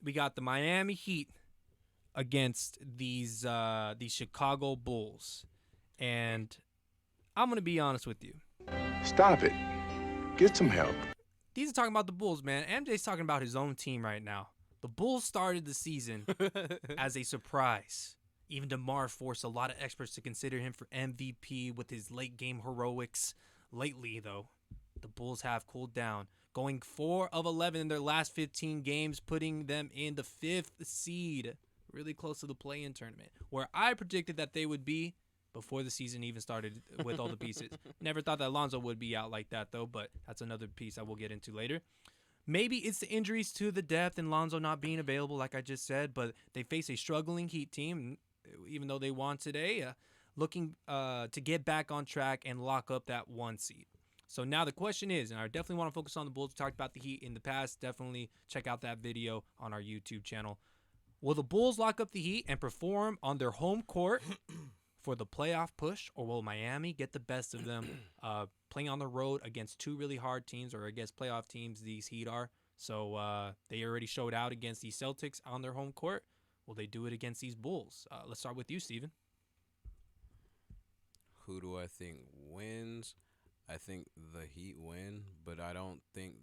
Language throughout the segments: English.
we got the Miami Heat against these Chicago Bulls, and I'm gonna be honest with you. Stop it. Get some help. These are talking about the Bulls, man. MJ's talking about his own team right now. The Bulls started the season as a surprise. Even Demar forced a lot of experts to consider him for MVP with his late game heroics. Lately, though, the Bulls have cooled down, going 4 of 11 in their last 15 games, putting them in the 5th seed, really close to the play-in tournament, where I predicted that they would be before the season even started with all the pieces. Never thought that Lonzo would be out like that, though, but that's another piece I will get into later. Maybe it's the injuries to the depth and Lonzo not being available, like I just said, but they face a struggling Heat team, even though they won today, looking to get back on track and lock up that 1 seed. So now the question is, and I definitely want to focus on the Bulls. We talked about the Heat in the past. Definitely check out that video on our YouTube channel. Will the Bulls lock up the Heat and perform on their home court for the playoff push, or will Miami get the best of them playing on the road against 2 really hard teams, or against playoff teams these Heat are? So they already showed out against the Celtics on their home court. Will they do it against these Bulls? Let's start with you, Steven. Who do I think wins? I think the Heat win, but I don't think.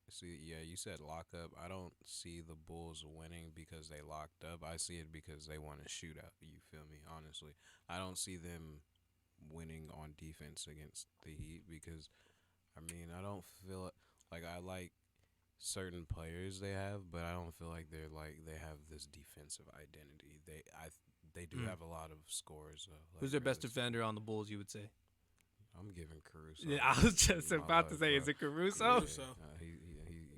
See, yeah, you said lock up. I don't see the Bulls winning because they locked up. I see it because they want to shoot out. You feel me? Honestly, I don't see them winning on defense against the Heat because, I mean, I don't feel like I like certain players they have, but I don't feel like they have this defensive identity. They do have a lot of scores. Who's their best defender on the Bulls, you would say? I'm giving Caruso. Yeah, I was just about to say, is it Caruso?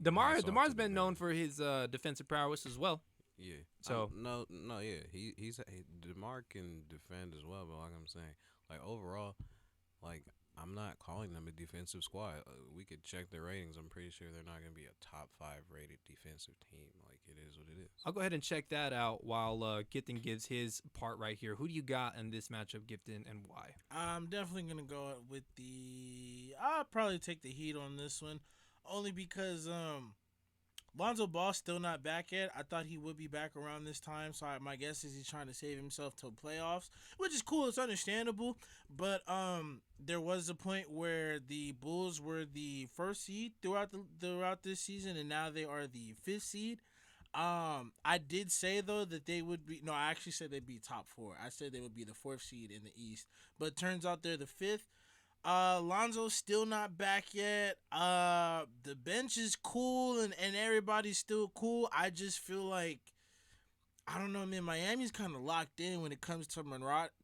Demar's been known for his defensive prowess as well. Yeah. So yeah. Demar can defend as well, but like I'm saying, like overall, like I'm not calling them a defensive squad. We could check their ratings. I'm pretty sure they're not going to be a top 5 rated defensive team. Like it is what it is. I'll go ahead and check that out while Gifton gives his part right here. Who do you got in this matchup, Gifton, and why? I'm definitely gonna go with I'll probably take the Heat on this one, only because Lonzo Ball's still not back yet. I thought he would be back around this time, so my guess is he's trying to save himself till playoffs, which is cool. It's understandable, but there was a point where the Bulls were the 1st seed throughout this season, and now they are the 5th seed. I did say though that they would be. No, I actually said they'd be top 4. I said they would be the 4th seed in the East, but it turns out they're the 5th. Lonzo's still not back yet. The bench is cool and everybody's still cool. I just feel like, I don't know, man, Miami's kind of locked in when it comes to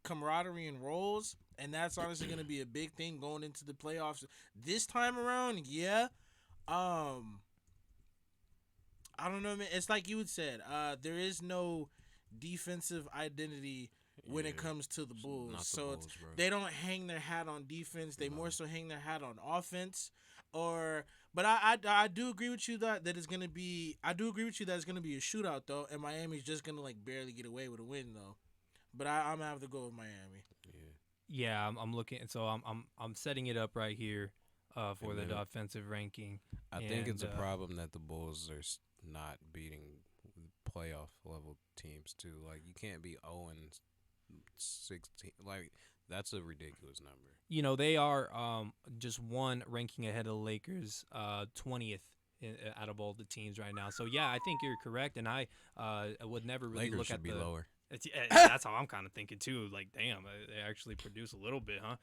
camaraderie and roles, and that's honestly going to be a big thing going into the playoffs this time around. Yeah. I don't know, man. It's like you had said. There is no defensive identity when it comes to the Bulls. Bulls, they don't hang their hat on defense. They more so hang their hat on offense. But I do agree with you that it's gonna be. I do agree with you that it's gonna be a shootout though, and Miami's just gonna like barely get away with a win though. But I'm gonna have to go with Miami. Yeah, I'm looking. So I'm setting it up right here for the offensive ranking. I think it's a problem that the Bulls are not beating playoff level teams too. Like you can't be 0-16. Like that's a ridiculous number. You know, they are just 1 ranking ahead of the Lakers, 20th out of all the teams right now. So yeah, I think you're correct, and I would never really Lakers look should at be lower. That's how I'm kind of thinking too. Like, damn, they actually produce a little bit, huh?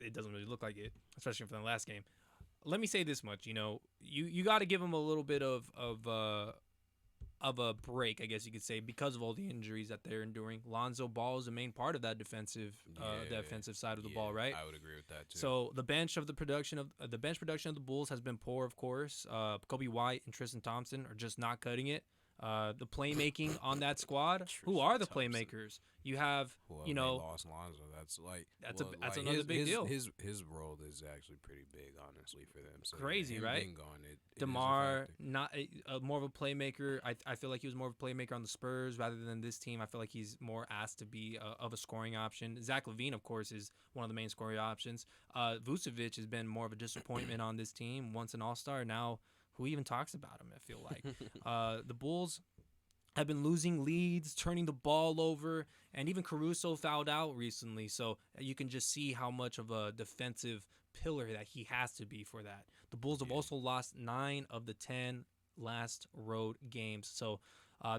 It doesn't really look like it, especially for the last game. Let me say this much, you know, you got to give them a little bit of a break, I guess you could say, because of all the injuries that they're enduring. Lonzo Ball is a main part of that defensive side of the ball, right? I would agree with that too. So the bench production of the Bulls has been poor, of course. Kobe White and Tristan Thompson are just not cutting it. The playmaking on that squad. Who are the playmakers? You have, well, you know, they lost Lonzo. That's another big deal. His role is actually pretty big, honestly, for them. So crazy, him right? being gone, it Demar, not more of a playmaker. I feel like he was more of a playmaker on the Spurs rather than this team. I feel like he's more asked to be of a scoring option. Zach LaVine, of course, is one of the main scoring options. Vucevic has been more of a disappointment on this team. Once an All-Star, now who even talks about him, I feel like. The Bulls have been losing leads, turning the ball over, and even Caruso fouled out recently. So you can just see how much of a defensive pillar that he has to be for that. The Bulls have also lost 9 of the 10 last road games. So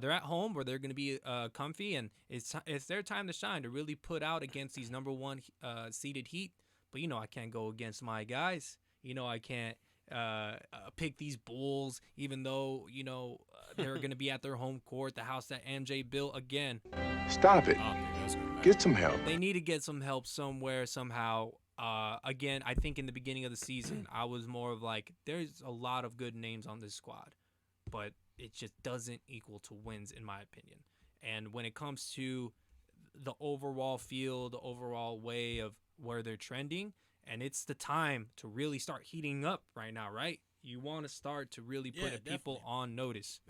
they're at home where they're going to be comfy, and it's their time to shine to really put out against these number one seeded Heat. But I can't go against my guys. I can't pick these Bulls, even though they're going to be at their home court, the house that MJ built again. Stop it. Get some help. They need to get some help somewhere, somehow. Again, I think in the beginning of the season, I was more of like, there's a lot of good names on this squad, but it just doesn't equal to wins, in my opinion. And when it comes to the overall feel, the overall way of where they're trending, and it's the time to really start heating up right now, right? You want to start to really put people on notice.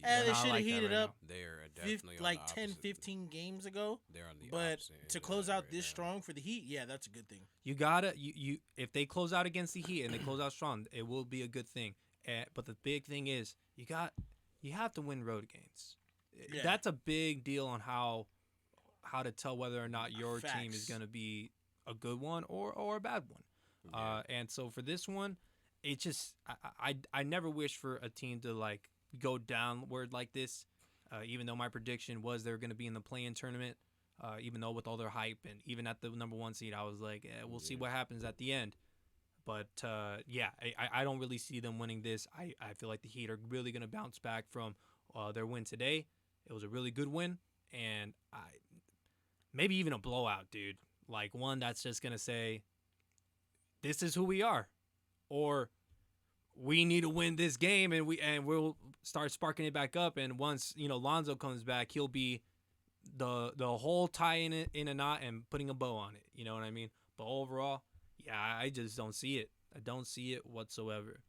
They should have heated up. They're definitely on like the 10, opposite. 15 games ago. They're on the But opposite to end of close that out right this now. strong for the Heat, yeah, that's a good thing. You gotta you if they close out against the Heat and they close out strong, it will be a good thing. But the big thing is you have to win road games. Yeah. That's a big deal on how to tell whether or not your team is Facts. gonna be a good one or a bad one. And so for this one, it just I never wish for a team to like go downward like this. Even though my prediction was they're gonna be in the play-in tournament. Even though with all their hype and even at the number 1 seed, I was like, we'll see what happens at the end. But I don't really see them winning this. I feel like the Heat are really going to bounce back from their win today. It was a really good win, and maybe even a blowout, dude. Like one that's just going to say, this is who we are. Or we need to win this game, and we'll start sparking it back up. And once, Lonzo comes back, he'll be the whole tying it in a knot and putting a bow on it. You know what I mean? But overall, I just don't see it. I don't see it whatsoever.